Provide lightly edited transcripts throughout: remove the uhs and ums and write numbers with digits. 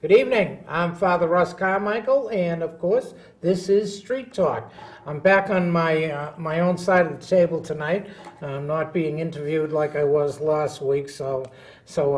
Good evening. I'm Father Russ Carmichael, and of course, this is Street Talk. I'm back on my own side of the table tonight. I'm not being interviewed like I was last week, so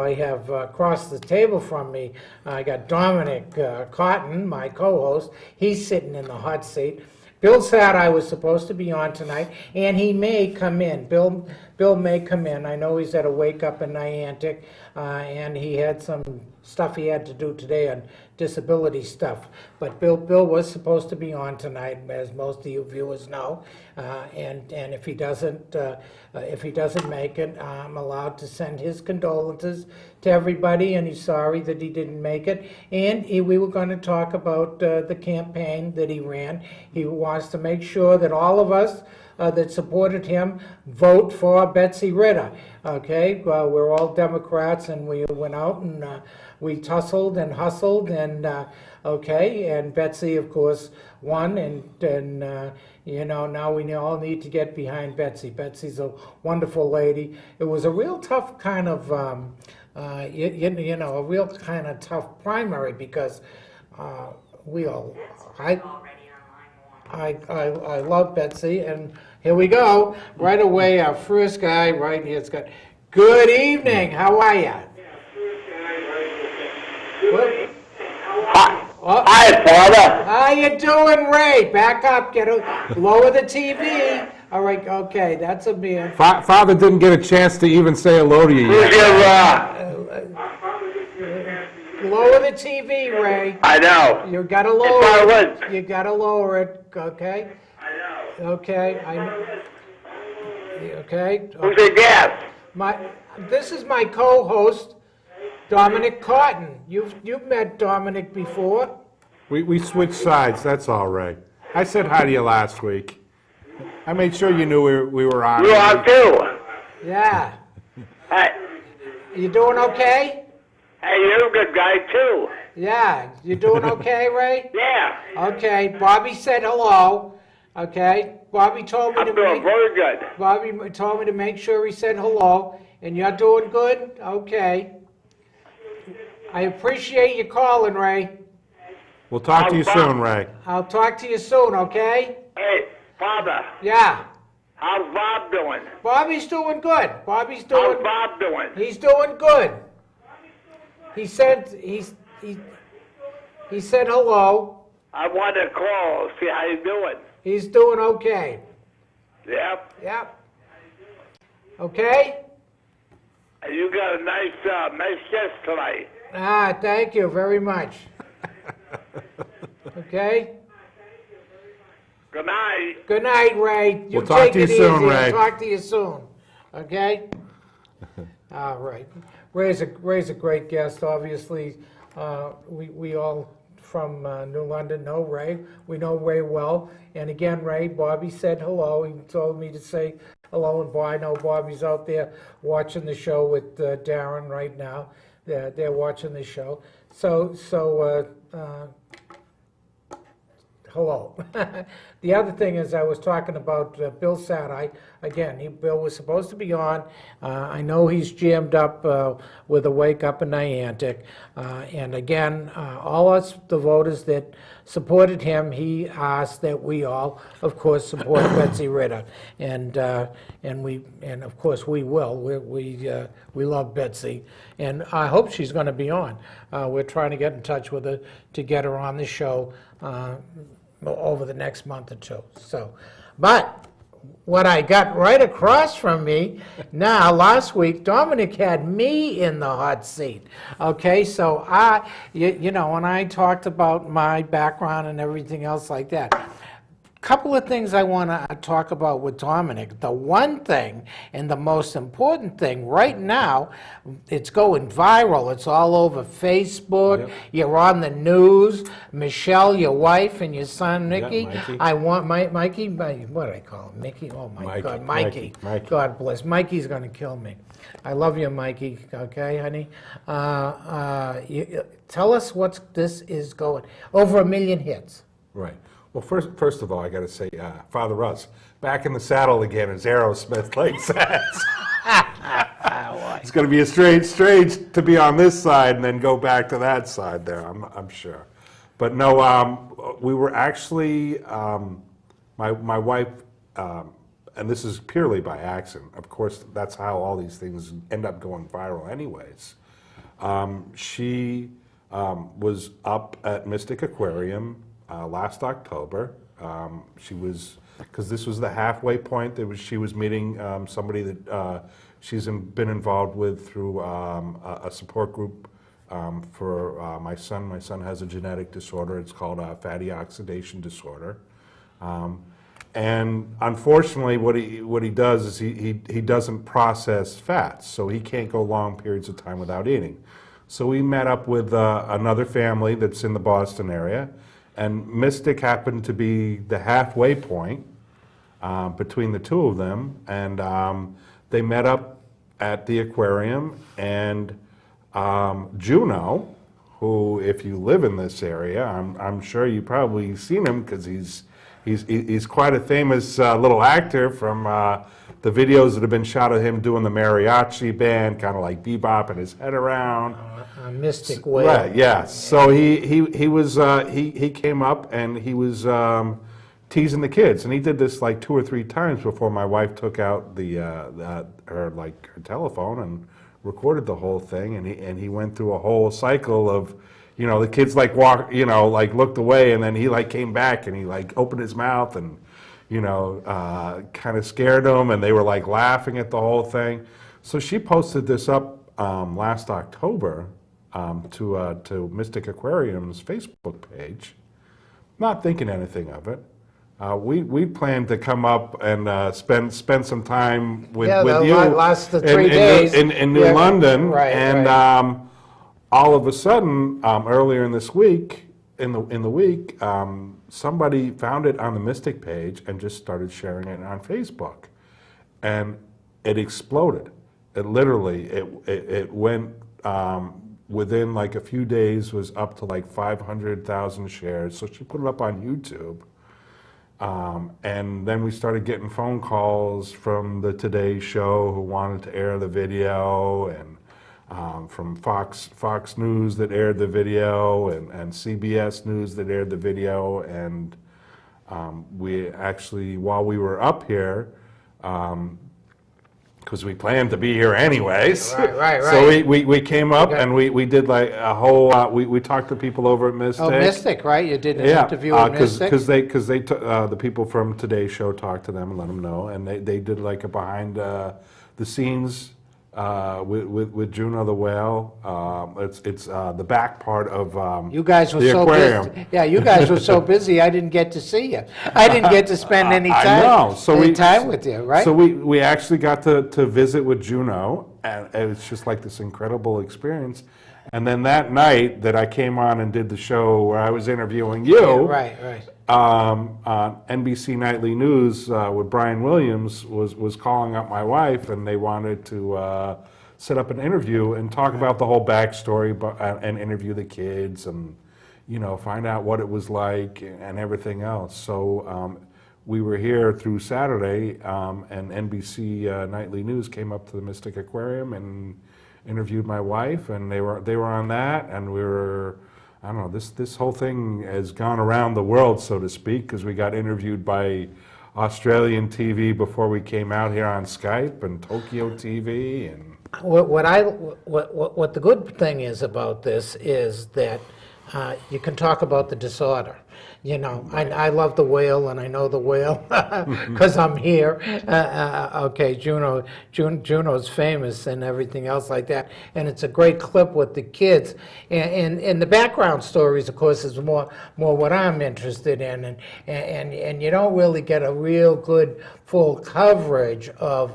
I have across the table from me, I got Dominic Cotton, my co-host. He's sitting in the hot seat. Bill said I was supposed to be on tonight, and he may come in. Bill may come in. I know he's at a wake up in Niantic, and he had some stuff he had to do today on disability stuff. But Bill was supposed to be on tonight, as most of you viewers know. And if he doesn't make it, I'm allowed to send his condolences to everybody, and he's sorry that he didn't make it. And we were going to talk about the campaign that he ran. He wants to make sure that all of us that supported him vote for Betsy Ritter. Okay, we're all Democrats, and we went out and we tussled and hustled, and and Betsy, of course, won, and now we all need to get behind Betsy. Betsy's a wonderful lady. It was a real tough kind of, a real kind of tough primary because I love Betsy, and here we go. Right away, our first guy right here has got, good evening, how are you? What? Hi, Father. How you doing, Ray? Back up, lower the TV. All right, okay, that's a man. Father didn't get a chance to even say hello to you Who's yet. Lower the TV, Ray. I know. You gotta lower it. You gotta lower it, okay? I know. Okay, okay. Who's the guest? This is my co-host, Dominic Cotton. You've met Dominic before. We switched sides, that's all right. I said hi to you last week. I made sure you knew we were on. You are too. Yeah. Hey, You doing okay? you're a good guy too. Yeah. You doing okay, Ray? Yeah. Okay. Bobby said hello. Okay. Bobby told me I'm doing very good. Bobby told me to make sure he said hello. And you're doing good? Okay. I appreciate you calling, Ray. We'll talk to you soon, Ray. I'll talk to you soon, okay? Hey, Father. Yeah. How's Bob doing? Bobby's doing good. How's Bob doing? He's doing good. He said he said hello. I want to call, see how you doing. He's doing okay. Yep. Yep. Okay? You got a nice guest tonight. Ah, thank you very much. Okay? Good night. Good night, Ray. You We'll talk to you take it soon, easy. Ray. I'll talk to you soon. Okay? All right. Ray's a great guest. Obviously, we all from New London know Ray. We know Ray well. And again, Ray, Bobby said hello. He told me to say hello, and I know Bobby's out there watching the show with Darren right now. They're watching the show. So hello. The other thing is I was talking about Bill Satt. Bill was supposed to be on. I know he's jammed up with a wake up in Niantic. And again, all us, the voters that supported him, he asked that we all, of course, support Betsy Ritter. And of course we will. We love Betsy. And I hope she's going to be on. We're trying to get in touch with her to get her on the show over the next month or two. But what I got right across from me now, last week, Dominic had me in the hot seat. Okay, so when I talked about my background and everything else like that, couple of things I want to talk about with Dominic. The one thing and the most important thing right now, it's going viral. It's all over Facebook. Yep. You're on the news. Michelle, your wife, and your son, Mickey. Yep, Mikey. I want Mikey. What do I call him? Mickey? Oh, my God. Mikey. God bless. Mikey's going to kill me. I love you, Mikey. Okay, honey? Tell us what this is going. Over 1 million hits. Right. Well, first of all, I got to say, Father Russ, back in the saddle again, as Aerosmith like says. It's going to be a strange to be on this side and then go back to that side there, I'm sure. But no, we were actually, my wife, and this is purely by accident. Of course, that's how all these things end up going viral anyways. She was up at Mystic Aquarium last October. She was, because this was the halfway point, she was meeting somebody that she's been involved with through a support group for my son. My son has a genetic disorder. It's called fatty oxidation disorder. And unfortunately, what he does is he doesn't process fats, so he can't go long periods of time without eating. So we met up with another family that's in the Boston area, and Mystic happened to be the halfway point between the two of them, and they met up at the aquarium, and Juno, who, if you live in this area, I'm sure you've probably seen him because he's quite a famous little actor from the videos that have been shot of him doing the mariachi band, kind of like bebopping his head around. Mystic Way. Right, yeah. So he came up and he was teasing the kids, and he did this like 2 or 3 times before my wife took out her telephone and recorded the whole thing, and he went through a whole cycle of, the kids looked away, and then he came back and he opened his mouth and kind of scared them, and they were laughing at the whole thing. So she posted this up last October to Mystic Aquarium's Facebook page, not thinking anything of it. We planned to come up and spend some time with you last 3 days in New London, right, and right. All of a sudden, earlier in this week, somebody found it on the Mystic page and just started sharing it on Facebook, and it exploded. It literally it went within a few days, was up to 500,000 shares. So she put it up on YouTube. And then we started getting phone calls from the Today Show who wanted to air the video, and from Fox News that aired the video, and CBS News that aired the video. And we actually, while we were up here, because we planned to be here anyways. Right. So we came up and we did a whole, we talked to people over at Mystic. Oh, Mystic, right? You did an interview with Mystic? Because they the people from Today's Show talked to them and let them know, and they did a behind the scenes with Juno the whale. It's the back part of you guys were the so aquarium. busy. Yeah, you guys were so busy, I didn't get to see you. I didn't get to spend any time, I know. So time with you, right? So we actually got to visit with Juno, and it was just this incredible experience. And then that night that I came on and did the show where I was interviewing you, right. On NBC Nightly News with Brian Williams was calling up my wife, and they wanted to set up an interview and talk about the whole backstory, and interview the kids, and find out what it was like and everything else. So we were here through Saturday, and NBC Nightly News came up to the Mystic Aquarium and interviewed my wife, and they were on that, and we were. I don't know, this whole thing has gone around the world, so to speak, because we got interviewed by Australian TV before we came out here on Skype, and Tokyo TV, and what the good thing is about this is that you can talk about the disorder. I love the whale, and I know the whale because I'm here. Okay, Juno's famous and everything else like that, and it's a great clip with the kids. And the background stories, of course, is more what I'm interested in, and you don't really get a real good full coverage of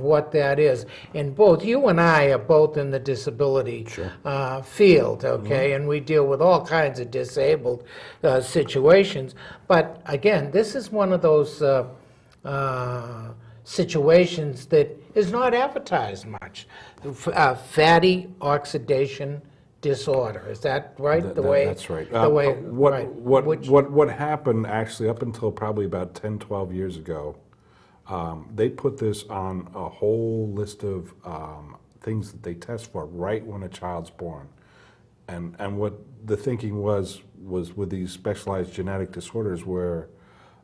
what that is. And both you and I are both in the disability field, okay, and we deal with all kinds of disabled situations. But again, this is one of those situations that is not advertised much. Fatty oxidation disorder. Is that right? That's right. What happened actually up until probably about 10, 12 years ago, they put this on a whole list of things that they test for right when a child's born. And what the thinking was with these specialized genetic disorders where,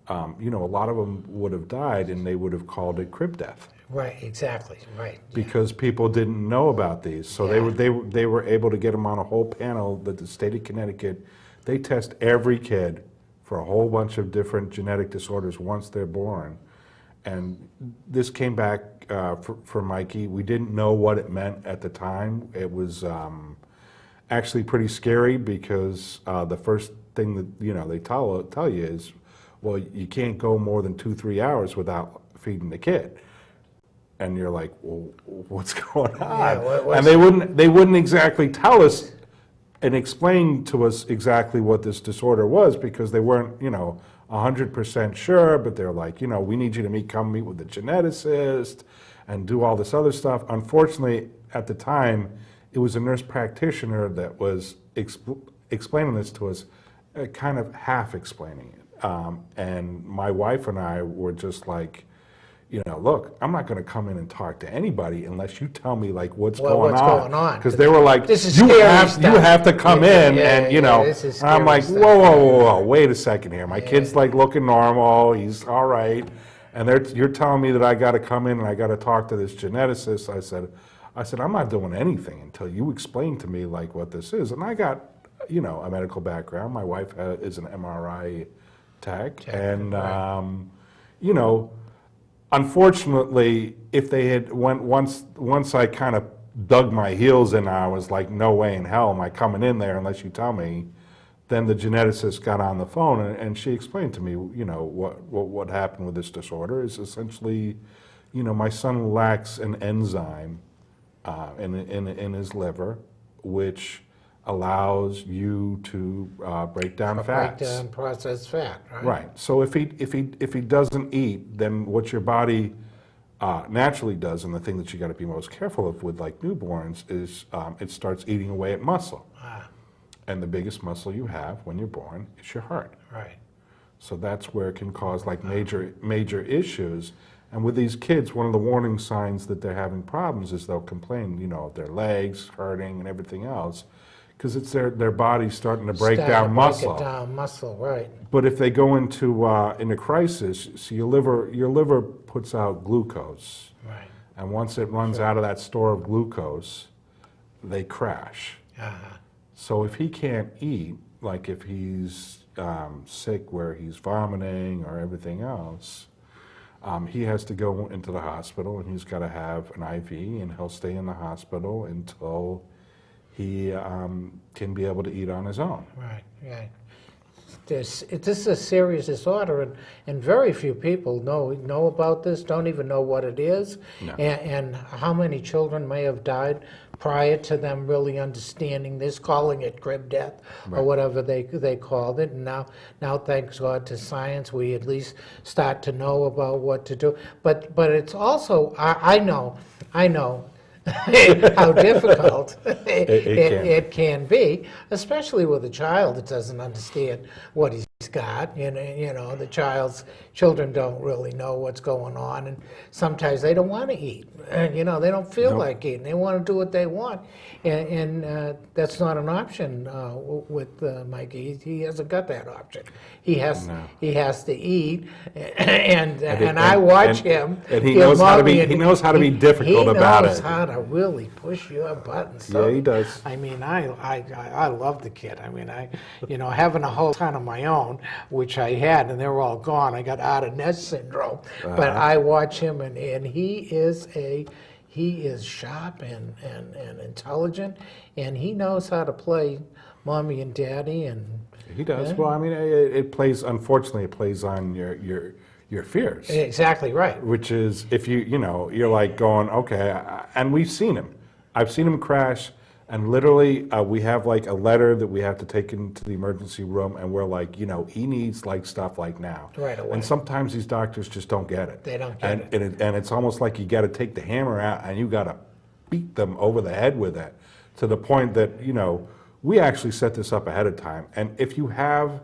a lot of them would have died and they would have called it crib death. Right, exactly, right. Because people didn't know about these. So they were able to get them on a whole panel that the state of Connecticut, they test every kid for a whole bunch of different genetic disorders once they're born. And this came back for Mikey. We didn't know what it meant at the time. It was actually pretty scary because the first thing that they tell you is, well, you can't go more than 2-3 hours without feeding the kid. And you're like, well, what's going on? Yeah, and they wouldn't exactly tell us and explain to us exactly what this disorder was because they weren't 100% sure. But they're like, we need you to come meet with the geneticist and do all this other stuff. Unfortunately, at the time, it was a nurse practitioner that was explaining this to us, kind of half explaining it. And my wife and I were just like, look, I'm not going to come in and talk to anybody unless you tell me what's going on. Because they were like, this is you scary have to come in, this is and I'm like, scary whoa, wait a second here. My kid's looking normal. He's all right. And you're telling me that I got to come in and I got to talk to this geneticist. I said, I'm not doing anything until you explain to me what this is. And I got, a medical background. My wife is an MRI tech. And, unfortunately, if they had once I kind of dug my heels in, I was like, no way in hell am I coming in there unless you tell me. Then the geneticist got on the phone and she explained to me, what happened with this disorder is essentially, my son lacks an enzyme in his liver, which allows you to break down fats. Break down processed fat, right? Right. So if he doesn't eat, then what your body naturally does, and the thing that you got to be most careful of with newborns is it starts eating away at muscle. And the biggest muscle you have when you're born is your heart. Right. So that's where it can cause major issues. And with these kids, one of the warning signs that they're having problems is they'll complain, of their legs hurting and everything else. Because it's their body's starting to break down muscle. Break it down muscle, right. But if they go into crisis, so your liver puts out glucose. Right. And once it runs out of that store of glucose, they crash. So if he can't eat, if he's sick where he's vomiting or everything else, he has to go into the hospital and he's got to have an IV and he'll stay in the hospital until he can be able to eat on his own. Right, right. This is a serious disorder, and very few people know about this, don't even know what it is, No. and how many children may have died prior to them really understanding this, calling it crib death or whatever they called it. And now, thanks God to science, we at least start to know about what to do. But it's also, I know how difficult it can be, especially with a child that doesn't understand what he's got. The children don't really know what's going on, and sometimes they don't want to eat. They don't feel like eating. They want to do what they want, and that's not an option with Mikey. He hasn't got that option. He has to eat, and I watch him. And he knows how to be difficult about it. He knows how to really push your buttons. Yeah, he does. I mean, I love the kid. I mean, having a whole ton of my own, which I had, and they were all gone. I got out of nest syndrome. But I watch him, and he is sharp and intelligent, and he knows how to play mommy and daddy. And he does. Yeah. Well, I mean, unfortunately, it plays on your fears. Exactly right. Which is if you're like going, okay, and we've seen him. I've seen him crash, and literally we have a letter that we have to take into the emergency room, and we're like, he needs stuff now. Right away. And sometimes these doctors just don't get it. They don't get it. And it's almost like you got to take the hammer out and you got to beat them over the head with it, to the point that we actually set this up ahead of time. And if you have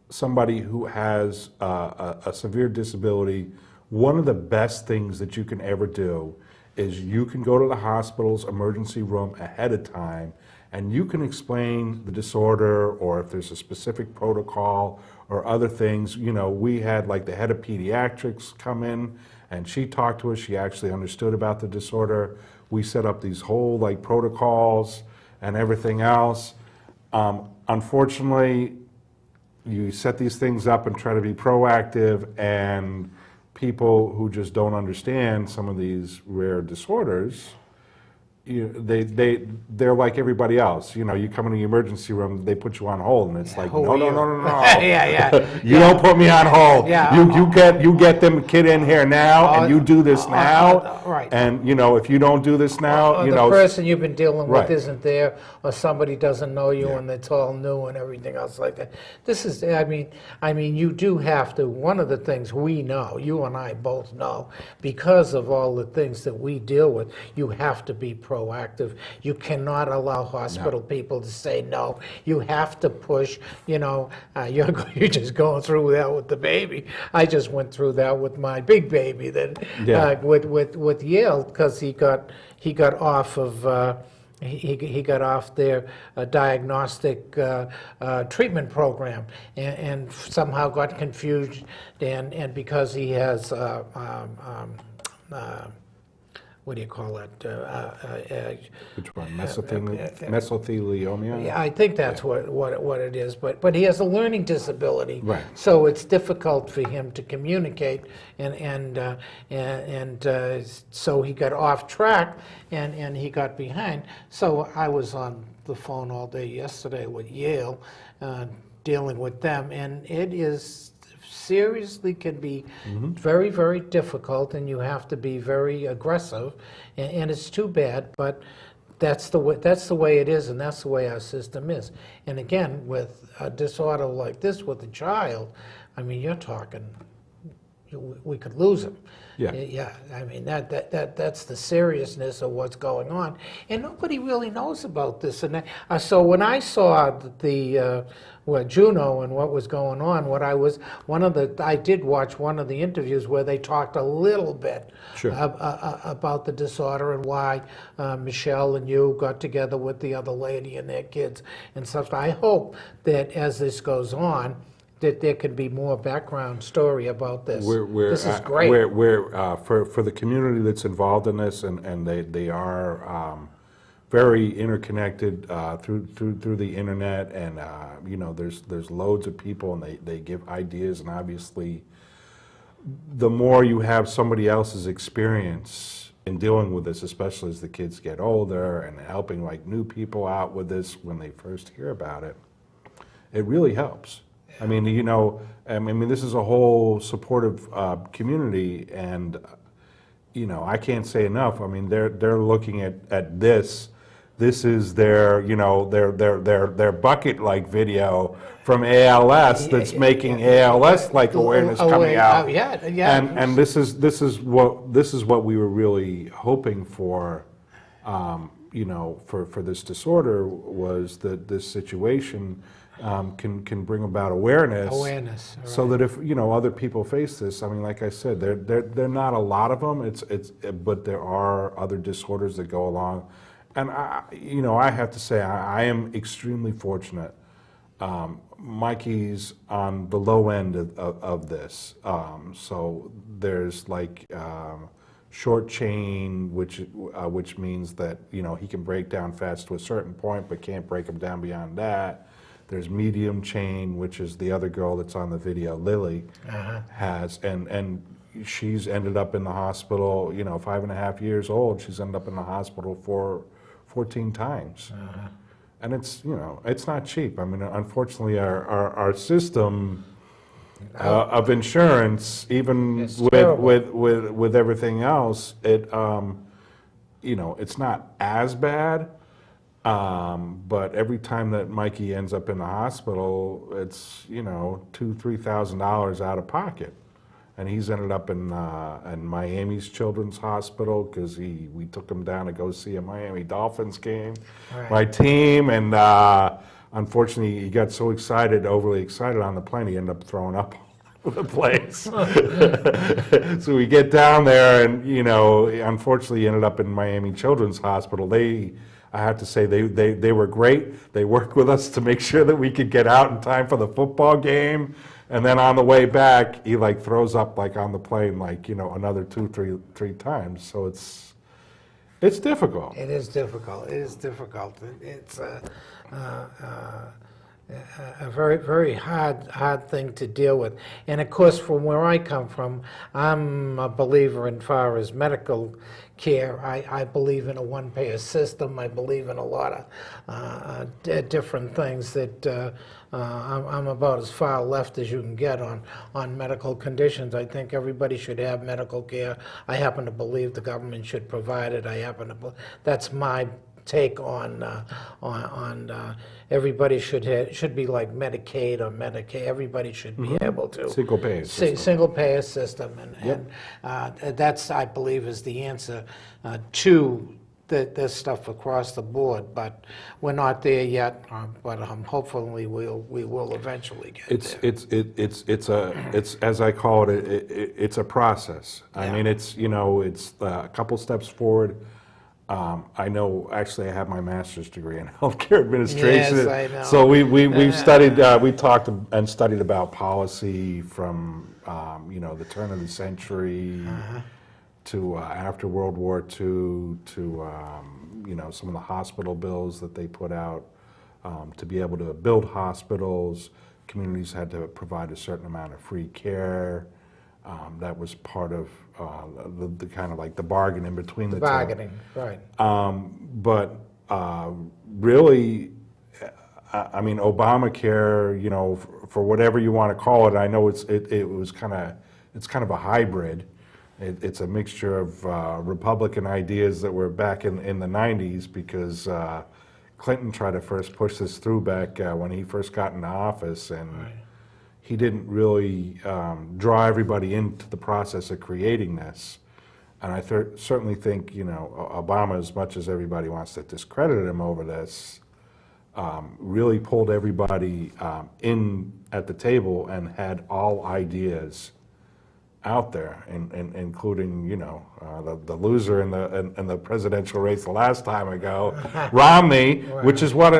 somebody who has a severe disability, one of the best things that you can ever do is you can go to the hospital's emergency room ahead of time and you can explain the disorder or if there's a specific protocol or other things. You know, we had like the head of pediatrics come in and she talked to us. She actually understood about the disorder. We set up these whole like protocols and everything else. Unfortunately, you set these things up and try to be proactive, and people who just don't understand some of these rare disorders, they're like everybody else. You know, you come in the emergency room, they put you on hold, and it's like, who no, are no, you? no, no, no. Yeah. You don't put me on hold. Yeah. You get them kid in here now, and you do this now. Right. And you know, if you don't do this now, Or you the know, person you've been dealing with Right. isn't there, or somebody doesn't know you Yeah. and it's all new and everything else like that. This is, I mean, you do have to, one of the things we know, you and I both know, because of all the things that we deal with, you have to be proactive. You cannot allow hospital people to say no. You have to push, you know, you're just going through that with the baby. I just went through that with my big baby that, Yeah. with Yale, because he got off of he got off their diagnostic treatment program and somehow got confused and because he has what do you call it? which one? Mesothelioma? Yeah, I think that's what it is, but he has a learning disability. Right. So it's difficult for him to communicate, and so he got off track, and he got behind. So I was on the phone all day yesterday with Yale, dealing with them, and it is seriously can be very, very difficult, and you have to be very aggressive, and it's too bad, but that's the way it is, and that's the way our system is. And again, with a disorder like this with a child, I mean, you're talking, we could lose him. Yeah. Yeah, I mean, that's the seriousness of what's going on, and nobody really knows about this. And so when I saw the Juno and what was going on, I did watch one of the interviews where they talked a little bit Sure. about the disorder and why Michelle and you got together with the other lady and their kids and stuff. I hope that as this goes on, that there could be more background story about this. This is great. For the community that's involved in this, and they are very interconnected through the internet, and you know, there's loads of people, and they give ideas, and obviously, the more you have somebody else's experience in dealing with this, especially as the kids get older, and helping like new people out with this when they first hear about it, it really helps. I mean, you know, this is a whole supportive community, and you know, I can't say enough. I mean, they're looking at this. This is their, you know, their bucket like video from ALS that's making ALS like awareness coming out. Yeah. And this is what we were really hoping for. You know, for this disorder was that this situation can bring about awareness. Awareness, So that if, you know, other people face this, I mean, like I said, they're not a lot of them. But there are other disorders that go along, and I have to say I am extremely fortunate. Mikey's on the low end of this, so there's like short chain, which means that, you know, he can break down fats to a certain point, but can't break them down beyond that. There's medium chain, which is the other girl that's on the video, Lily, has, and she's ended up in the hospital, you know, 5.5 years old, she's ended up in the hospital for 14 times. And it's, you know, it's not cheap. I mean, unfortunately, our system of insurance, even It's terrible. with everything else, it, you know, it's not as bad. But every time that Mikey ends up in the hospital, it's, you know, $2,000-3,000 out of pocket, and he's ended up in Miami's Children's Hospital because we took him down to go see a Miami Dolphins game, Right. my team, and unfortunately he got so excited, overly excited on the plane, he ended up throwing up the place. So we get down there, and unfortunately, ended up in Miami Children's Hospital. I have to say, they were great. They worked with us to make sure that we could get out in time for the football game. And then on the way back, he throws up on the plane another three times. So it's difficult. It is difficult. It is difficult. It's a very, very hard thing to deal with. And of course, from where I come from, I'm a believer in far as medical care. I believe in a one-payer system. I believe in a lot of different things that I'm about as far left as you can get on medical conditions. I think everybody should have medical care. I happen to believe the government should provide it. That's my take on everybody should be like Medicaid or Medicaid. Everybody should be able to Single payer system. Single payer system, and that's, I believe, is the answer to this stuff across the board. But we're not there yet. But hopefully we will eventually get there. It's as I call it, it's a process. I mean, it's a couple steps forward. I know, actually, I have my master's degree in healthcare administration. Yes, I know. So we've studied, we talked and studied about policy from, the turn of the century to after World War II to, some of the hospital bills that they put out to be able to build hospitals. Communities had to provide a certain amount of free care. That was part of the kind of the bargain in between the two. Bargaining, right. But really, I mean, Obamacare, for whatever you want to call it, I know it's kind of a hybrid. It's a mixture of Republican ideas that were back in the 90s, because Clinton tried to first push this through back when he first got into office, and he didn't really draw everybody into the process of creating this. And I certainly think, Obama, as much as everybody wants to discredit him over this, really pulled everybody in at the table and had all ideas out there, including the loser in the presidential race the last time ago, Romney, which is what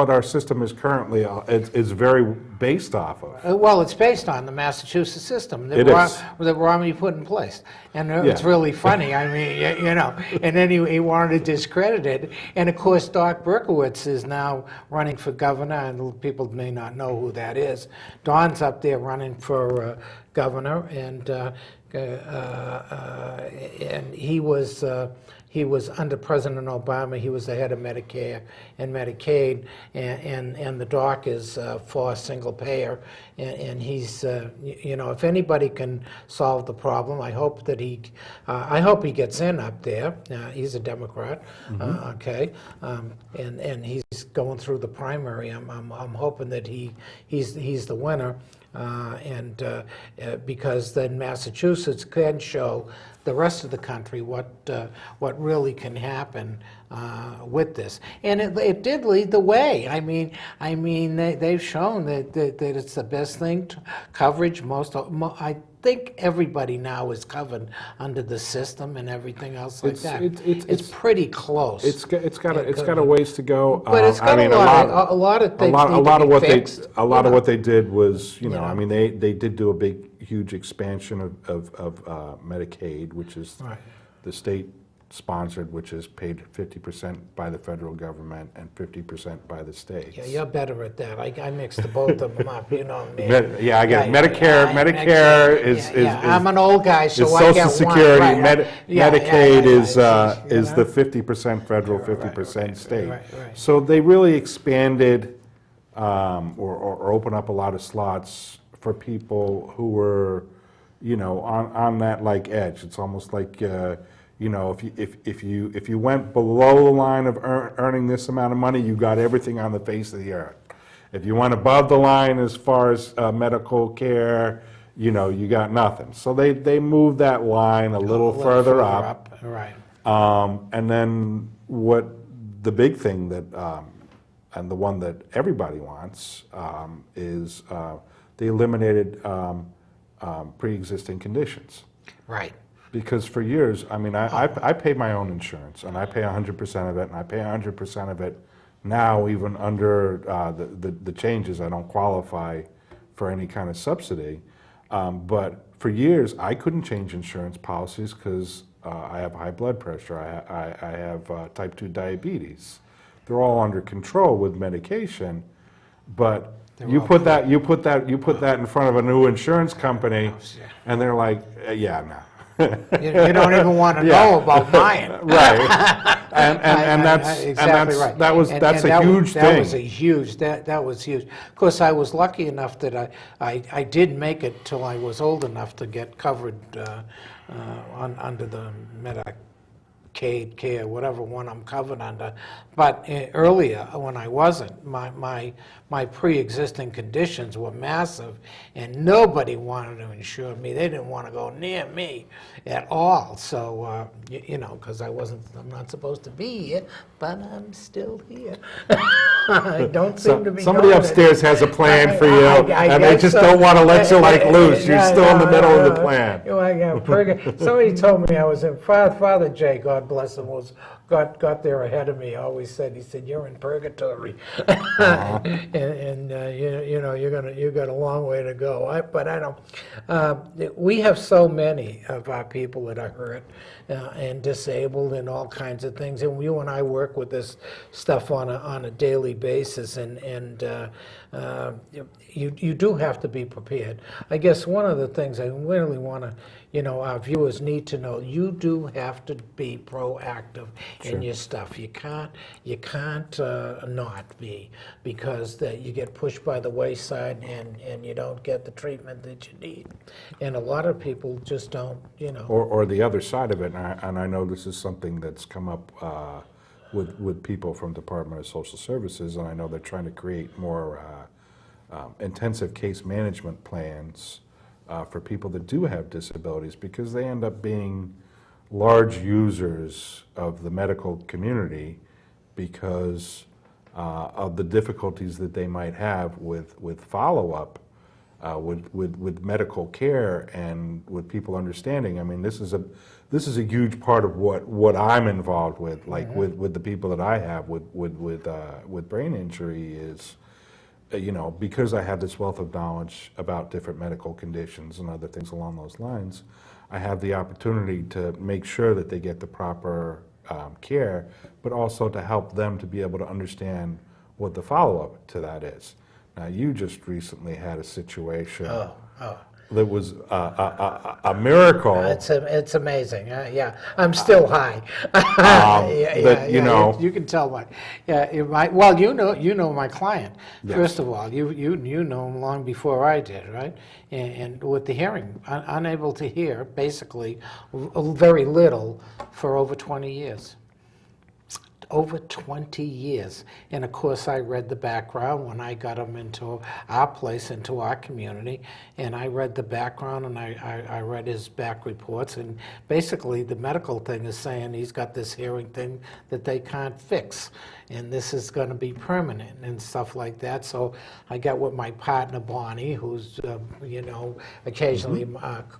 our system is currently is very based off of. Well, it's based on the Massachusetts system It is. that Romney put in place, and it's really funny. I mean, and then he wanted to discredit it, and of course, Doc Berkowitz is now running for governor, and people may not know who that is. Don's up there running for governor, and he was under President Obama. He was the head of Medicare and Medicaid, and the doc is for single payer, and he's if anybody can solve the problem, I hope that I hope he gets in up there. He's a Democrat, okay, and he's going through the primary. I'm hoping that he's the winner. Because then Massachusetts can show the rest of the country what really can happen with this, and it did lead the way. I mean they've shown that it's the best thing. Coverage, I think everybody now is covered under the system and everything else like that. It's pretty close. It's got a ways to go. But it's got a lot of things. A lot of what they did was, I mean, they did do a huge expansion of Medicaid, which is the state sponsored, which is paid 50% by the federal government and 50% by the states. Yeah, you're better at that. I mixed the both of them up, me. Yeah, I get it. Medicare is I'm an old guy, so I get Social Security. Right. Medicaid is the 50% federal, 50% state. Right. So they really expanded or opened up a lot of slots for people who were, on that edge. It's almost like if you went below the line of earning this amount of money, you got everything on the face of the earth. If you went above the line as far as medical care, you got nothing. So they moved that line a little further up. Right. And then the big thing that, and the one that everybody wants, is they eliminated pre-existing conditions. Right. Because for years, I mean, I pay my own insurance, and I pay 100% of it, and I pay 100% of it now, even under the changes. I don't qualify for any kind of subsidy. But for years, I couldn't change insurance policies because I have high blood pressure. I have type 2 diabetes. They're all under control with medication, but you put that in front of a new insurance company, and they're like, yeah, no. You don't even want to know about mine. Right. And that's exactly right. That's a huge thing. That was huge. Of course, I was lucky enough that I did make it till I was old enough to get covered under the Medicaid care, whatever one I'm covered under. But earlier, when I wasn't, my pre-existing conditions were massive, and nobody wanted to insure me. They didn't want to go near me at all. So, because I'm not supposed to be here, but I'm still here. I don't seem to be. Somebody going upstairs has a plan for you, I and they guess just so. don't want to let you loose. You're still in the middle of the plan. Somebody told me I was in, Father Jay, God bless him, got there ahead of me. Always said, he said, "You're in purgatory," and you got a long way to go. But I don't. We have so many of our people that are hurt and disabled and all kinds of things, and you and I work with this stuff on a daily basis, and you do have to be prepared. I guess one of the things I really want to, our viewers need to know, you do have to be proactive in your stuff. You can't not be, because you get pushed by the wayside and you don't get the treatment that you need. And a lot of people just don't, Or the other side of it, and I know this is something that's come up with people from Department of Social Services, and I know they're trying to create more intensive case management plans for people that do have disabilities, because they end up being large users of the medical community because of the difficulties that they might have with follow-up, with medical care, and with people understanding. I mean, this is a huge part of what I'm involved with, like with the people that I have with brain injury is, because I have this wealth of knowledge about different medical conditions and other things along those lines, I have the opportunity to make sure that they get the proper care, but also to help them to be able to understand what the follow-up to that is. Now, you just recently had a situation that was a miracle. It's amazing. Yeah, I'm still high. You can tell why. Well, you know my client. Yes. First of all, you know him long before I did, right? And with the hearing, unable to hear, basically, very little for over 20 years. Over 20 years. And of course, I read the background when I got him into our place, into our community, and I read the background, and I read his back reports, and basically the medical thing is saying he's got this hearing thing that they can't fix, and this is going to be permanent and stuff like that. So I got with my partner Bonnie, who's occasionally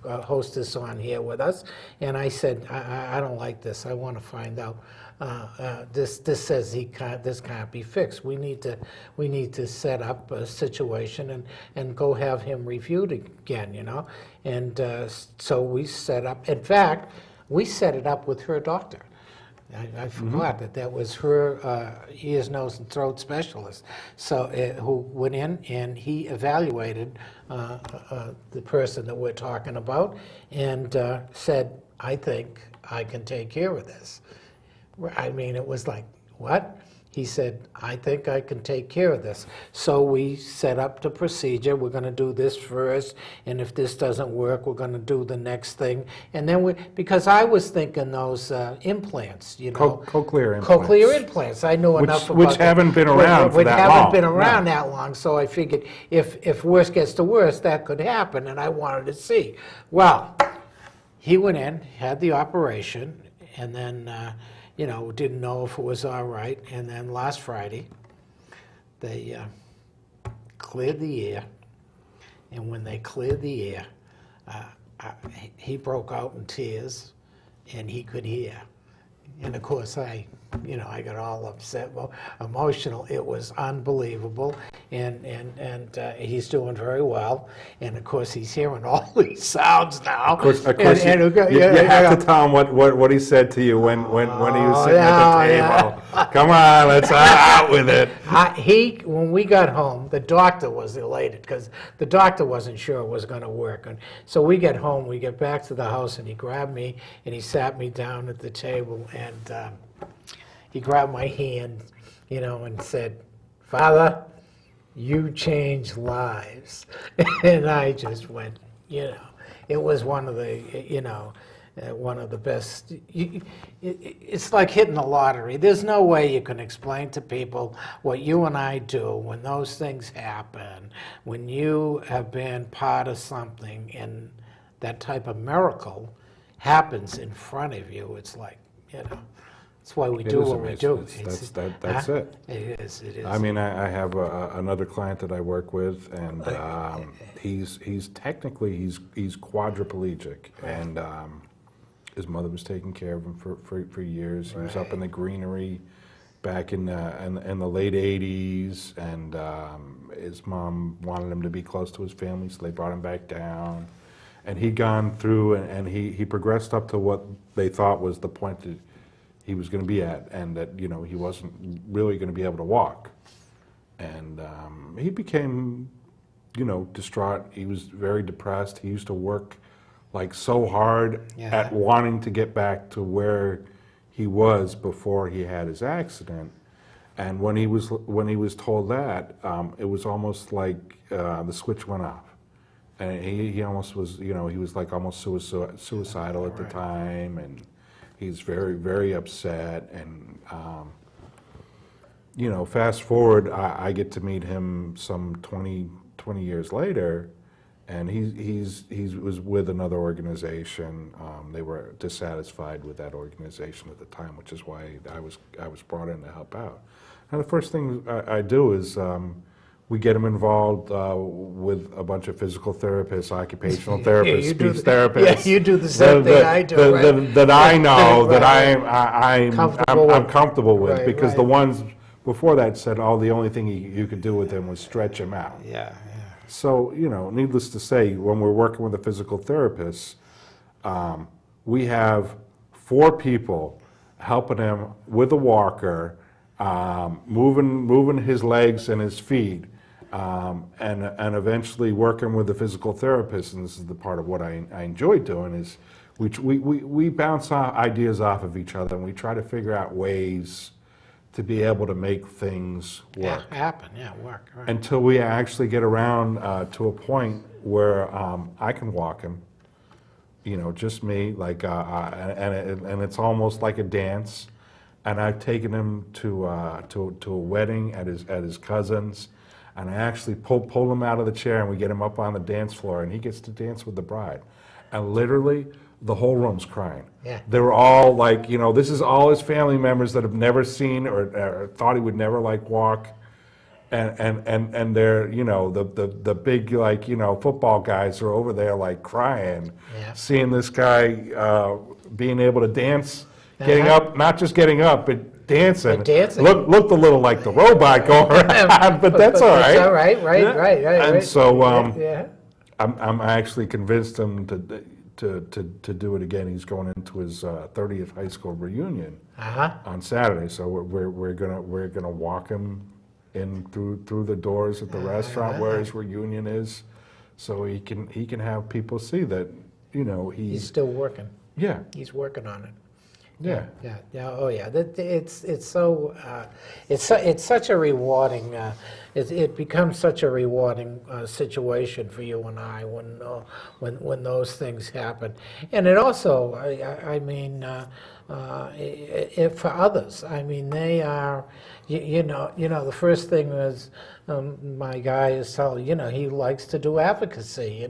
hostess on here with us, and I said, I don't like this. I want to find out. This says this can't be fixed. We need to set up a situation and go have him reviewed again, And so we set up. In fact, we set it up with her doctor. I forgot that was her ears, nose, and throat specialist. So who went in and he evaluated the person that we're talking about and said, "I think I can take care of this." I mean, it was like, what? He said, "I think I can take care of this." So we set up the procedure. We're going to do this first, and if this doesn't work, we're going to do the next thing. And then because I was thinking those implants, cochlear implants. Cochlear implants. I knew enough about which haven't been around for that long. Haven't been around that long. So I figured if worse gets to worse, that could happen, and I wanted to see. Well, he went in, had the operation, and then. Didn't know if it was all right. And then last Friday, they cleared the air, And when they cleared the air, he broke out in tears, and he could hear. And of course, I got all upset, emotional. It was unbelievable, and he's doing very well. And of course, he's hearing all these sounds now. Of course, you have to tell him what he said to you when he was sitting at the table. Yeah. Come on, let's out with it. When we got home, the doctor was elated because the doctor wasn't sure it was going to work. And so we get home, we get back to the house, and he grabbed me and he sat me down at the table, and he grabbed my hand, and said, "Father, you changed lives." And I just went, it was one of the best. It's like hitting the lottery. There's no way you can explain to people what you and I do when those things happen, when you have been part of something and that type of miracle happens in front of you. It's like, that's why we do what we do. That's it. It is. I mean, I have another client that I work with, and he's technically he's quadriplegic, and his mother was taking care of him for years. He was up in the greenery back in the late '80s, and his mom wanted him to be close to his family, so they brought him back down. And he'd gone through, and he progressed up to what they thought was the point that he was going to be at, and that he wasn't really going to be able to walk. And he became, distraught. He was very depressed. He used to work like so hard at wanting to get back to where he was before he had his accident. And when he was told that, it was almost like the switch went off. And he almost was, he was like almost suicidal at the time, and he's very, very upset. And, fast forward, I get to meet him some 20 years later, and he was with another organization. They were dissatisfied with that organization at the time, which is why I was brought in to help out. And the first thing I do is we get him involved with a bunch of physical therapists, occupational therapists, speech therapists. Yeah, you do the same thing I do, right? That I know, Right, that I'm comfortable with, Right, because right. the ones before that said, the only thing you could do with him was stretch him out. Yeah. So, needless to say, when we're working with a physical therapist, we have 4 people helping him with a walker, moving his legs and his feet, and eventually working with the physical therapist. And this is the part of what I enjoy doing, is we bounce ideas off of each other, and we try to figure out ways to be able to make things work. Work. Right. Until we actually get around to a point where I can walk him, just me, like, and it's almost like a dance. And I've taken him to a wedding at his cousin's, and I actually pull him out of the chair, and we get him up on the dance floor, and he gets to dance with the bride, and literally the whole room's crying. Yeah. They were all like, this is all his family members that have never seen or thought he would never walk. And they're, the big, football guys are over there crying, seeing this guy being able to dance, getting up, not just getting up, but dancing. Looked a little like the robot going around, but that's all right. That's all right, right. And so yeah. I'm actually convinced him to do it again. He's going into his 30th high school reunion on Saturday, so we're gonna walk him in through the doors at the restaurant where his reunion is, so he can have people see that He's still working. Yeah. He's working on it. Yeah. Oh yeah. It's such a rewarding. It becomes such a rewarding situation for you and I when those things happen, and it also, I mean, for others. I mean, they are. The first thing is my guy is telling, he likes to do advocacy,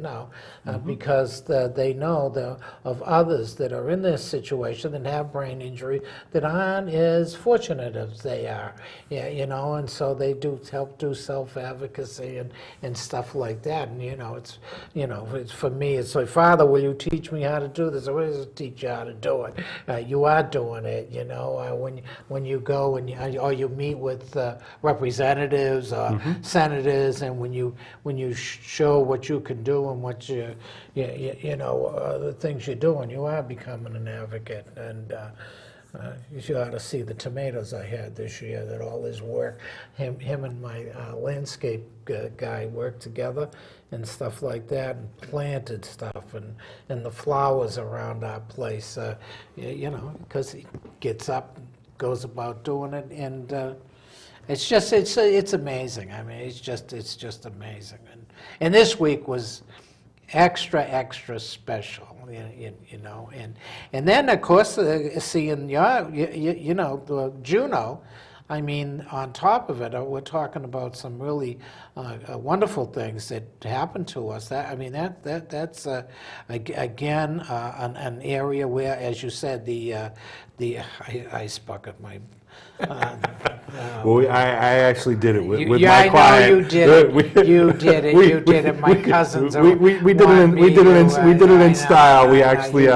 because they know of others that are in this situation that have brain injury that aren't as fortunate as they are, and so they do help do self-advocacy and stuff like that. And it's for me. It's like, Father, will you teach me how to do this? I will teach you how to do it. You are doing it. When you go and you meet with representatives or senators, and when you show what you can do and what the things you're doing, you are becoming an advocate. And you ought to see the tomatoes I had this year, that all his work, him and my landscape guy worked together and stuff like that, and planted stuff, and the flowers around our place, because he gets up, goes about doing it, and it's amazing. I mean, it's just amazing. And this week was extra special, and then of course seeing Juno. I mean, on top of it, we're talking about some really wonderful things that happened to us. That's again an area where, as you said, the ice bucket, my. Well, I actually did it with my I client. know you did it. You did it. You did it. My cousins. We did it in style. We actually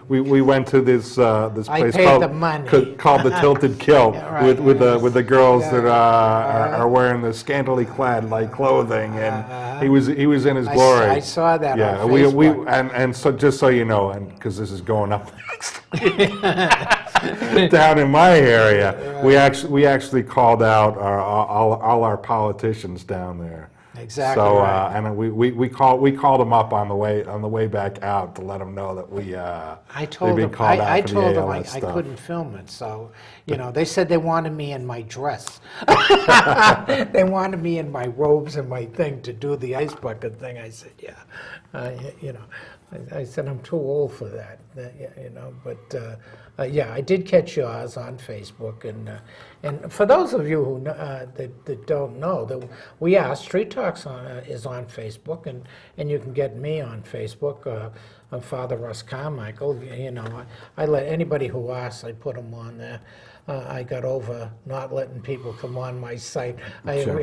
we went to this place called the Tilted Kilt with the girls that are wearing the scantily clad like clothing, and he was in his glory. I saw that. Yeah, on Facebook. and so just so you know, and because this is going up next. Down in my area, we actually called out all our politicians down there. Exactly. So right. and we called them up on the way back out to let them know that I told them I couldn't film it. So they said they wanted me in my dress. They wanted me in my robes and my thing to do the ice bucket thing. I said, yeah, I said I'm too old for that, But yeah, I did catch yours on Facebook, and for those of you who that don't know, that we are Street Talks is on Facebook, and you can get me on Facebook. I'm Father Russ Carmichael. I let anybody who asks, I put them on there. I got over not letting people come on my site. Sure.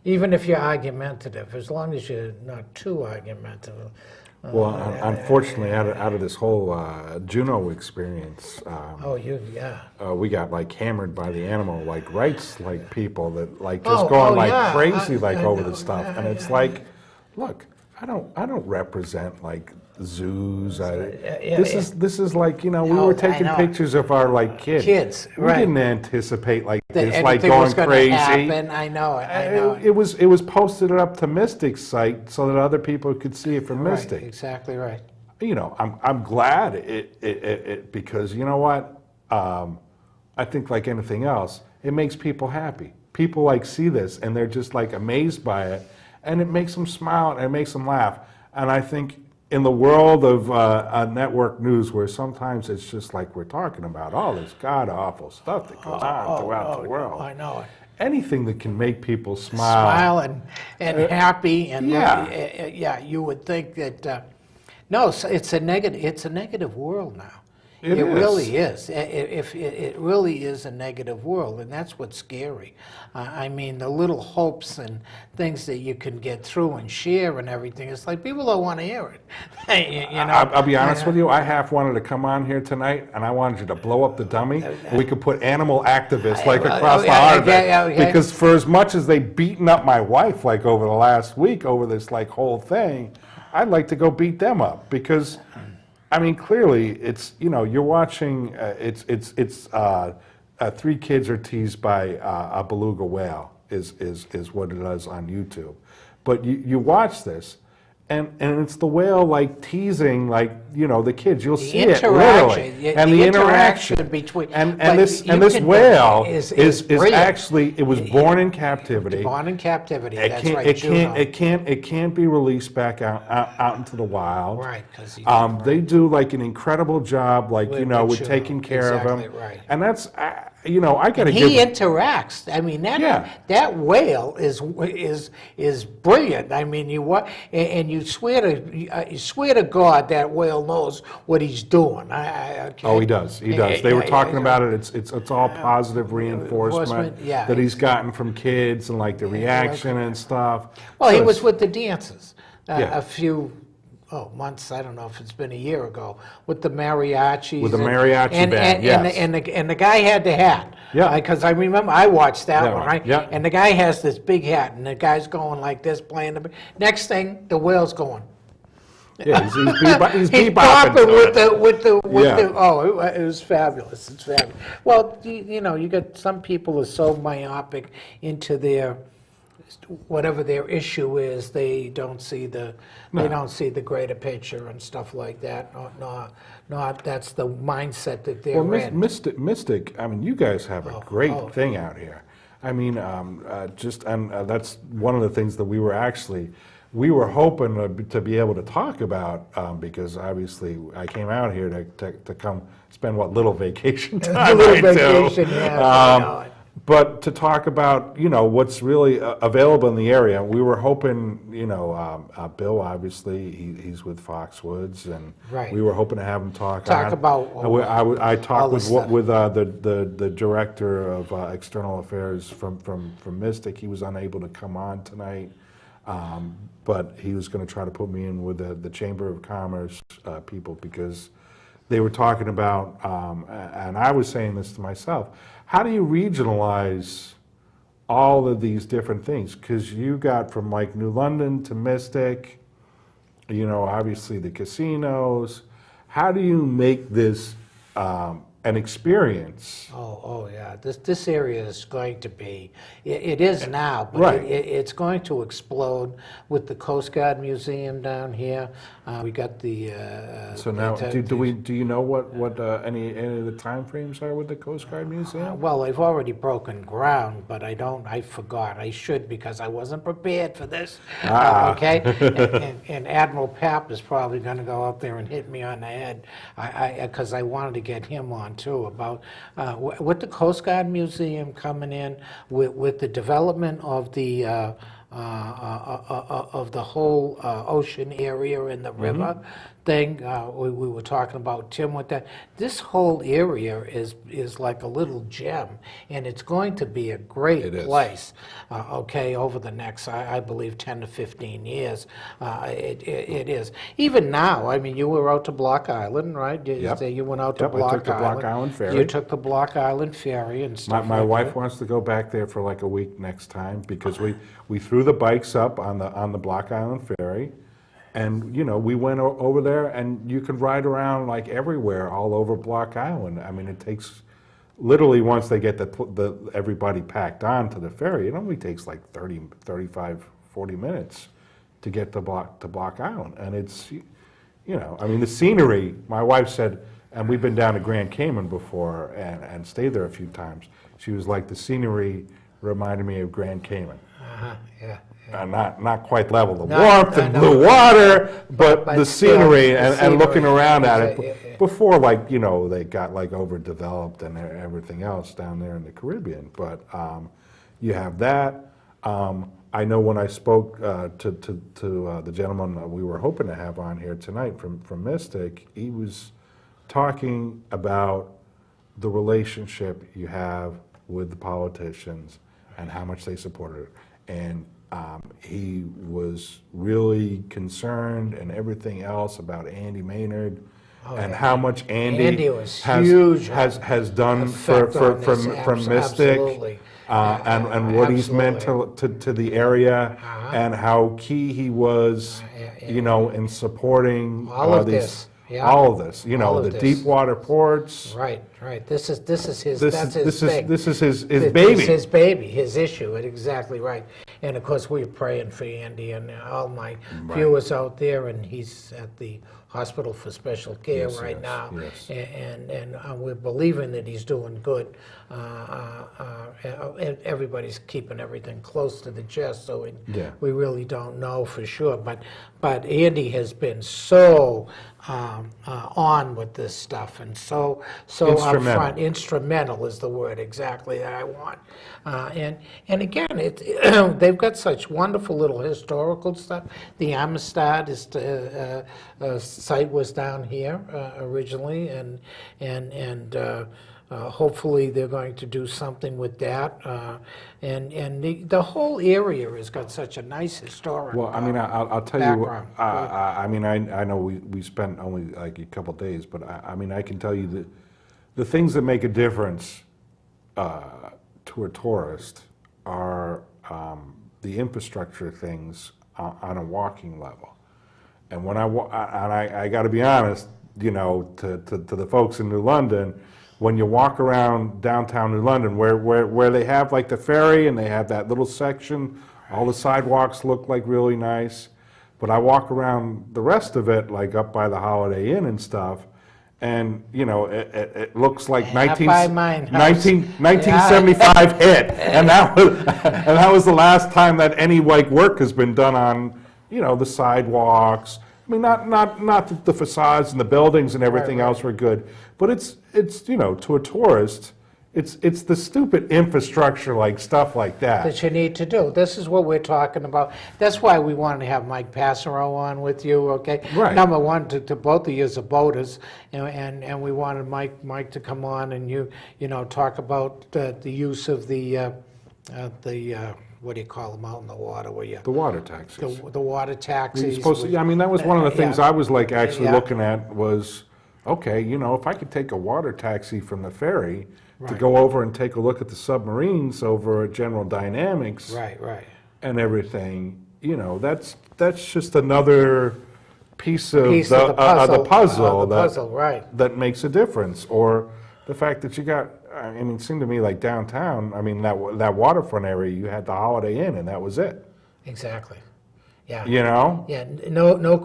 Even if you're argumentative, as long as you're not too argumentative. Well, unfortunately, out of this whole Juno experience, we got like hammered by the animal rights people that just going crazy over this stuff, and it's look, I don't represent zoos. This is we were taking pictures of our kids. Kids, we didn't anticipate this anything was going crazy. Happen. I know it. It was posted up to Mystic's site so that other people could see it from Mystic. Exactly right. I'm glad it because you know what, I think like anything else, it makes people happy. People see this and they're just amazed by it, and it makes them smile and it makes them laugh. And I think in the world of network news, where sometimes it's just we're talking about all this god-awful stuff that goes on throughout the world. I know it. Anything that can make people smile and happy, and you would think that no, it's a negative world now. It really is. It really is a negative world, and that's what's scary. I mean, the little hopes and things that you can get through and share and everything, it's people don't want to hear it. I'll be honest with you, I half wanted to come on here tonight, and I wanted you to blow up the dummy, and we could put animal activists across the heart of it. Because for as much as they've beaten up my wife over the last week over this whole thing, I'd like to go beat them up, because I mean, clearly, it's you're watching. It's 3 kids are teased by a beluga whale is what it is on YouTube, but you watch this, and it's the whale teasing the kids. You'll see it literally, and the interaction between and this whale is actually it was born in captivity. Born in captivity. It can't be released back out into the wild. Right, because they do an incredible job, with taking care of them. Right. And that's I got to He give. interacts. I mean, Yeah. that whale is brilliant. I mean, and you swear to God that whale knows what he's doing. Okay? Oh, he does. He does. They were talking about it. It's all positive reinforcement Reinforcement, yeah. that he's gotten from kids and like the reaction and stuff. Well, So he was it's- with the dancers Yeah. a few months. I don't know if it's been a year ago with the mariachis. With the mariachi and, band, and, yes. and the guy had the hat. Yeah. Because I remember I watched that one, right? Yeah. And the guy has this big hat, and the guy's going like this, playing the. Next thing, the whale's going. Yeah, he's bebopping He's to bopping it. with the. Yeah. Oh, it was fabulous. It's fabulous. Well, you got some people are so myopic into their whatever their issue is, they don't see the greater picture and stuff like that. Not that's the mindset that they're Well, in. Mystic. I mean, you guys have a great thing out here. I mean, that's one of the things that we were hoping to be able to talk about because obviously I came out here to come spend what little vacation time little I do. vacation, yeah, I know it. But to talk about, what's really available in the area, we were hoping, Bill, obviously, he's with Foxwoods, and Right. we were hoping to have him talk about I all talked this with stuff. the director of external affairs from Mystic. He was unable to come on tonight, but he was going to try to put me in with the Chamber of Commerce people because they were talking about, and I was saying this to myself, how do you regionalize all of these different things? Because you got from like New London to Mystic, obviously the casinos. How do you make this an experience? Oh yeah. This area is going to be. It is now, but Right. it's going to explode with the Coast Guard Museum down here. We got the. So now, do you know what any of the timeframes are with the Coast Guard Museum? Well, they've already broken ground, but I forgot. I should because I wasn't prepared for this. Okay? And Admiral Papp is probably going to go out there and hit me on the head because I wanted to get him on too about with the Coast Guard Museum coming in with the development of the whole ocean area and the river thing. We were talking about Tim with that. This whole area is like a little gem, and it's going to be a great It is. place. Over the next, I believe, 10 to 15 years, it is. Even now, I mean, you were out to Block Island, right? Yep. You went out to Yep, I Block took the Island. Block Island ferry. You took the Block Island ferry and stuff. My like wife that. wants to go back there for like a week next time because we threw the bikes up on the Block Island ferry, and we went over there, and you can ride around like everywhere all over Block Island. I mean, it takes literally once they get the everybody packed on to the ferry, it only takes like 30, 35, 40 minutes to get to Block Island, and it's I mean the scenery. My wife said, and we've been down to Grand Cayman before and stayed there a few times. She was like, the scenery reminded me of Grand Cayman. Yeah. Not quite level, the No, warmth and no, blue water, but but the still, scenery the and looking scenery, around at yeah, it before, like, they got like overdeveloped and everything else down there in the Caribbean. But you have that. I know when I spoke to the gentleman we were hoping to have on here tonight from Mystic, he was talking about the relationship you have with the politicians and how much they supported it. And he was really concerned and everything else about Andy Maynard and how much Andy was has, huge has done for effect on this, Mystic. absolutely. And what he's meant to the area and how key he was, in supporting All of these, this, yeah. all of this, All of the this. deep water ports. Right. This is his. This That's is his thing. this is his This baby. is his baby, his issue. Exactly right. And of course, we're praying for Andy and all my viewers out there. And he's at the hospital for special care Yes, right yes, now. yes. And we're believing that he's doing good. And everybody's keeping everything close to the chest, so Yeah. we really don't know for sure. But Andy has been so on with this stuff and so Instrumental. upfront. Instrumental is the word exactly that I want. And again, they've got such wonderful little historical stuff. The Amistad site was down here originally, and hopefully they're going to do something with that. And the whole area has got such a nice historic. Well, I mean, I'll tell you, background. I mean, I know we spent only like a couple days, but I mean, I can tell you that the things that make a difference to a tourist are the infrastructure things on a walking level. And when I got to be honest, you know, to the folks in New London, when you walk around downtown New London, where they have like the ferry and they have that little section, all the sidewalks look like really nice. But I walk around the rest of it, like up by the Holiday Inn and stuff, and, you know, it looks like Up by mine house. 1975 hit. And that was the last time that any like work has been done on, you know, the sidewalks. I mean, not that the facades and the buildings and everything else were good, but it's you know, to a tourist, it's the stupid infrastructure like stuff like that. That you need to do. This is what we're talking about. That's why we wanted to have Mike Passero on with you, okay? Right. Number one, to both of you as boaters, and we wanted Mike to come on and you know, talk about the use of the what do you call them out in the water where you... The water taxis. The water You're taxis. supposed to, I mean, that was one of the things I was like actually Yeah. looking at was, okay, you know, if I could take a water taxi from the ferry to Right. go over and take a look at the submarines over at General Dynamics Right. and everything, you know, that's just another piece of Piece the of the puzzle. puzzle The puzzle, right. that makes a difference. Or the fact that you got, I mean, it seemed to me like downtown, I mean, that waterfront area, you had the Holiday Inn and that was it, Exactly. Yeah. you know? Yeah, no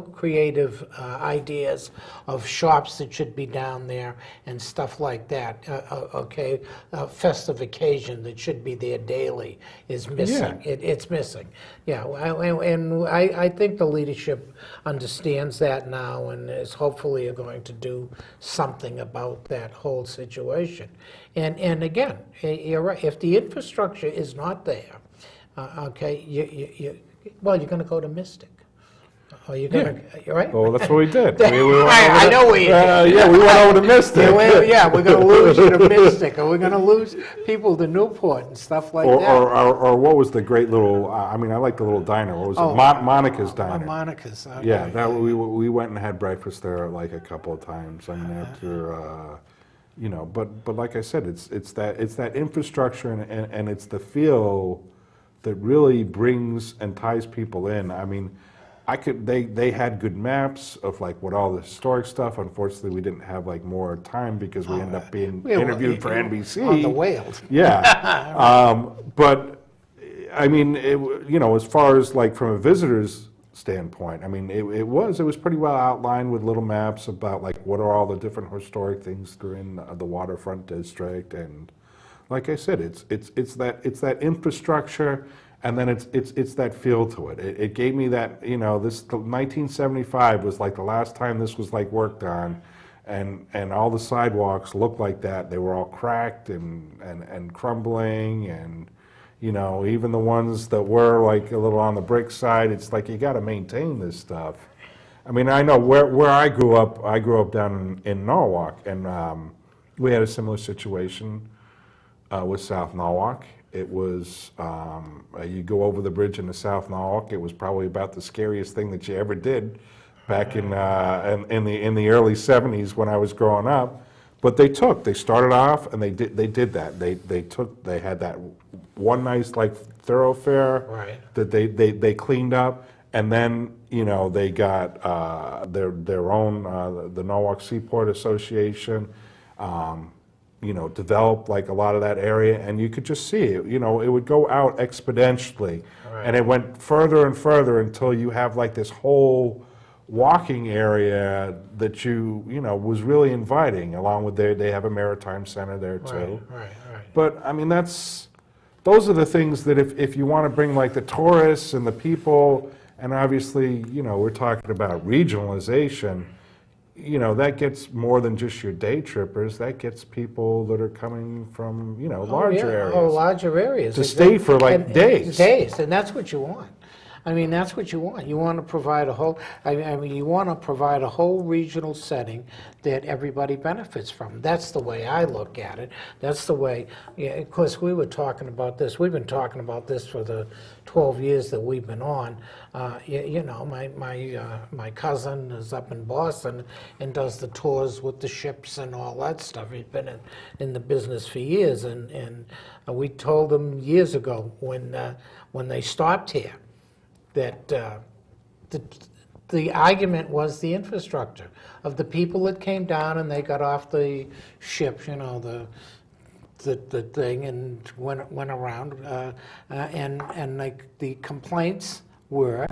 creative ideas of shops that should be down there and stuff like that. Okay, festive occasion that should be there daily is missing. Yeah. It's missing. Yeah, and I think the leadership understands that now and is hopefully going to do something about that whole situation. And again, you're right. If the infrastructure is not there, okay, well, you're going to go to Mystic. Or you're going to, you're right? Well, that's what we did. We went I over know we did. yeah, we went over to Mystic. Yeah, we're going to lose you to Mystic, or we're going to lose people to Newport and stuff like that. Or what was the great little, I mean, I like the little diner. What was it? Monica's Diner. Monica's. Okay. Yeah, that we went and had breakfast there like a couple of times. I mean, after, you know, but like I said, it's that infrastructure and it's the feel that really brings and ties people in. I mean, they had good maps of like what all the historic stuff. Unfortunately, we didn't have like more time because we ended up being interviewed for NBC. On the whales. Yeah. But I mean, you know, as far as like from a visitor's standpoint, I mean, it was pretty well outlined with little maps about like what are all the different historic things that are in the waterfront district. And like I said, it's that infrastructure, and then it's that feel to it. It gave me that, you know, this 1975 was like the last time this was like worked on, and all the sidewalks looked like that. They were all cracked and crumbling, and you know, even the ones that were like a little on the brick side, it's like you got to maintain this stuff. I mean, I know where I grew up down in Norwalk, and we had a similar situation with South Norwalk. It was, you go over the bridge into South Norwalk, it was probably about the scariest thing that you ever did back in the early 70s when I was growing up. But they started off and they did that. They had that one nice like thoroughfare that they cleaned up, and then, you know, they got their own, the Norwalk Seaport Association, you know, developed like a lot of that area, and you could just see it, you know, it would go out exponentially, and it went further and further until you have like this whole walking area that you know, was really inviting, along with they have a maritime center there too. Right. But, I mean, those are the things that if you want to bring like the tourists and the people, and obviously, you know, we're talking about regionalization, you know, that gets more than just your day trippers, that gets people that are coming from, you know, larger areas. Oh, larger areas. To stay for like days. Days, and that's what you want. I mean, that's what you want. You want to provide a whole, I mean, you want to provide a whole regional setting that everybody benefits from. That's the way I look at it. That's the way, yeah, of course, we were talking about this. We've been talking about this for the 12 years that we've been on. You know, my cousin is up in Boston and does the tours with the ships and all that stuff. He's been in the business for years, and we told him years ago when they stopped here, that the argument was the infrastructure of the people that came down and they got off the ship, you know, the thing, and went around, and like the complaints were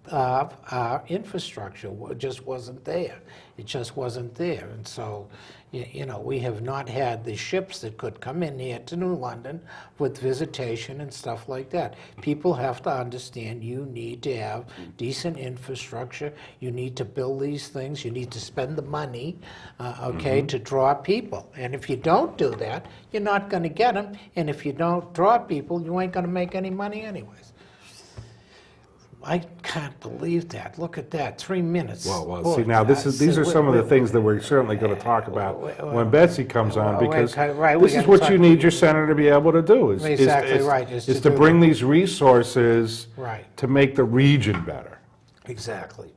of our infrastructure. It just wasn't there. It just wasn't there, and so. You know, we have not had the ships that could come in here to New London with visitation and stuff like that. People have to understand you need to have decent infrastructure. You need to build these things. You need to spend the money, okay, to draw people. And if you don't do that, you're not going to get them. And if you don't draw people, you ain't going to make any money anyways. I can't believe that. Look at that, 3 minutes. Well, Boy, see, now these are some of the things that we're certainly going to talk about when Betsy comes on, because right, we this is gotta what talk- you need your senator to be able to do, Exactly right, is is to to bring do these resources Right. to make the region better. Exactly.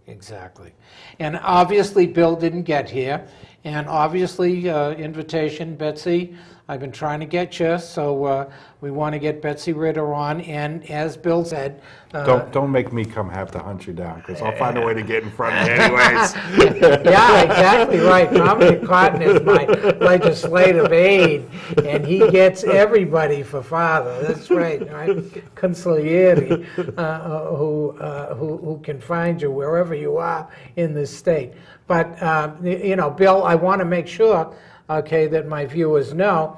And obviously, Bill didn't get here, and obviously, invitation, Betsy, I've been trying to get you, so we want to get Betsy Ritter on, and as Bill said... Don't make me come have to hunt you down, because I'll find a way to get in front of you anyways. Yeah, exactly right. Dominic Cotton is my legislative aide, and he gets everybody for father. That's right. Consigliere, who can find you wherever you are in this state. But you know, Bill, I want to make sure, okay, that my viewers know,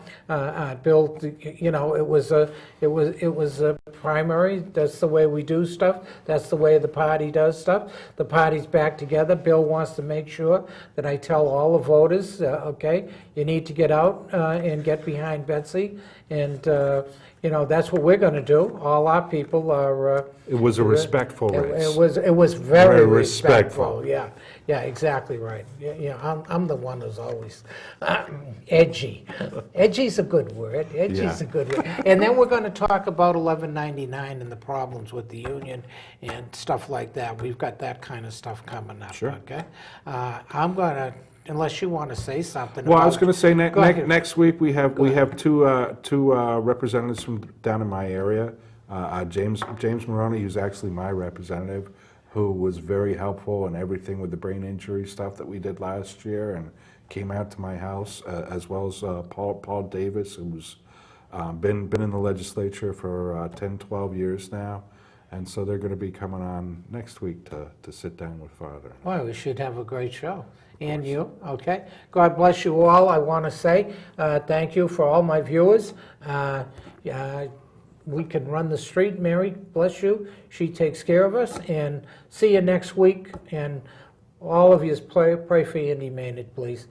Bill, you know, it was a primary. That's the way we do stuff. That's the way the party does stuff. The party's back together. Bill wants to make sure that I tell all the voters, okay, you need to get out and get behind Betsy, and you know, that's what we're going to do. All our people are. It was a respectful race. It was very respectful. respectful. Yeah, exactly right. Yeah, I'm the one who's always edgy. Edgy's a good word. Edgy's a good word. And then we're going to talk about 1199 and the problems with the union and stuff like that. We've got that kind of stuff coming up. Sure. Okay. I'm going to. Unless you want to say something. Well, I was about- going to say Go ahead. next week we have two representatives from down in my area. James Maroney, who's actually my representative, who was very helpful in everything with the brain injury stuff that we did last year, and came out to my house, as well as Paul Davis, who's been in the legislature for 10, 12 years now. And so they're going to be coming on next week to sit down with Father. Well, we should have a great show. And you, okay? God bless you all. I want to say thank you for all my viewers. We can run the street. Mary, bless you. She takes care of us. And see you next week. And all of you, pray for Andy Maynard, please.